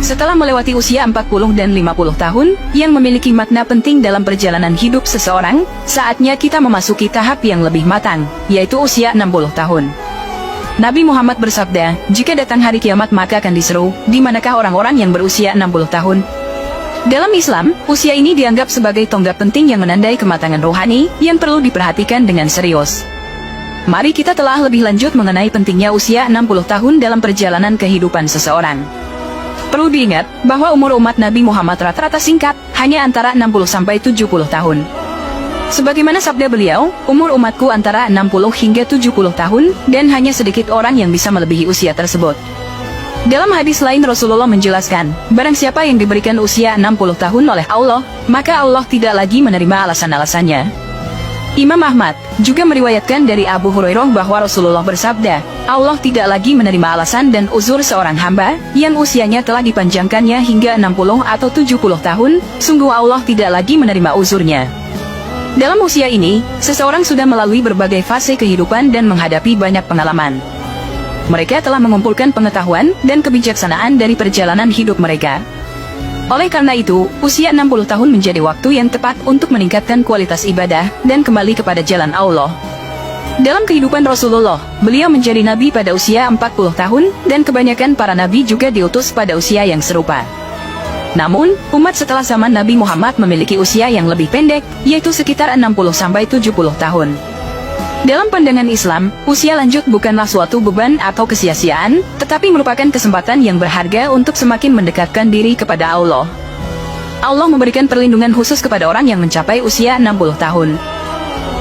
Setelah melewati usia 40 dan 50 tahun, yang memiliki makna penting dalam perjalanan hidup seseorang, saatnya kita memasuki tahap yang lebih matang, yaitu usia 60 tahun. Nabi Muhammad bersabda, jika datang hari kiamat maka akan diseru, di manakah orang-orang yang berusia 60 tahun? Dalam Islam, usia ini dianggap sebagai tonggak penting yang menandai kematangan rohani, yang perlu diperhatikan dengan serius. Mari kita telah lebih lanjut mengenai pentingnya usia 60 tahun dalam perjalanan kehidupan seseorang. Perlu diingat, bahwa umur umat Nabi Muhammad rata-rata singkat, hanya antara 60-70 tahun. Sebagaimana sabda beliau, umur umatku antara 60 hingga 70 tahun, dan hanya sedikit orang yang bisa melebihi usia tersebut. Dalam hadis lain Rasulullah menjelaskan, barang siapa yang diberikan usia 60 tahun oleh Allah, maka Allah tidak lagi menerima alasan-alasannya. Imam Ahmad juga meriwayatkan dari Abu Hurairah bahwa Rasulullah bersabda, Allah tidak lagi menerima alasan dan uzur seorang hamba yang usianya telah dipanjangkannya hingga 60 atau 70 tahun, sungguh Allah tidak lagi menerima uzurnya. Dalam usia ini, seseorang sudah melalui berbagai fase kehidupan dan menghadapi banyak pengalaman. Mereka telah mengumpulkan pengetahuan dan kebijaksanaan dari perjalanan hidup mereka. Oleh karena itu, usia 60 tahun menjadi waktu yang tepat untuk meningkatkan kualitas ibadah dan kembali kepada jalan Allah. Dalam kehidupan Rasulullah, beliau menjadi nabi pada usia 40 tahun, dan kebanyakan para nabi juga diutus pada usia yang serupa. Namun, umat setelah zaman Nabi Muhammad memiliki usia yang lebih pendek, yaitu sekitar 60-70 tahun. Dalam pandangan Islam, usia lanjut bukanlah suatu beban atau kesia-siaan, tetapi merupakan kesempatan yang berharga untuk semakin mendekatkan diri kepada Allah. Allah memberikan perlindungan khusus kepada orang yang mencapai usia 60 tahun.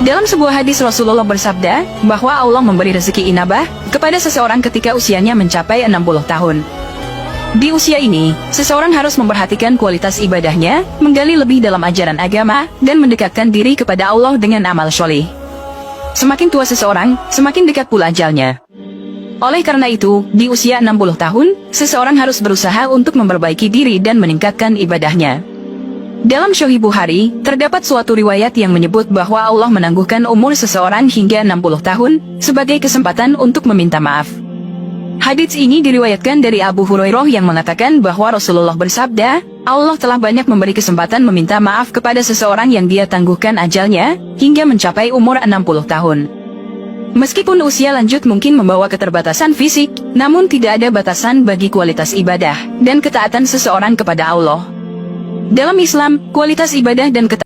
Dalam sebuah hadis Rasulullah bersabda, bahwa Allah memberi rezeki inabah kepada seseorang ketika usianya mencapai 60 tahun. Di usia ini, seseorang harus memperhatikan kualitas ibadahnya, menggali lebih dalam ajaran agama, dan mendekatkan diri kepada Allah dengan amal sholih. Semakin tua seseorang, semakin dekat pula ajalnya. Oleh karena itu, di usia 60 tahun, seseorang harus berusaha untuk memperbaiki diri dan meningkatkan ibadahnya. Dalam Sahih Bukhari, terdapat suatu riwayat yang menyebut bahwa Allah menangguhkan umur seseorang hingga 60 tahun, sebagai kesempatan untuk meminta maaf. Hadits ini diriwayatkan dari Abu Hurairah yang mengatakan bahwa Rasulullah bersabda, Allah telah banyak memberi kesempatan meminta maaf kepada seseorang yang dia tangguhkan ajalnya, hingga mencapai umur 60 tahun. Meskipun usia lanjut mungkin membawa keterbatasan fisik, namun tidak ada batasan bagi kualitas ibadah dan ketaatan seseorang kepada Allah. Dalam Islam, kualitas ibadah dan ketaatan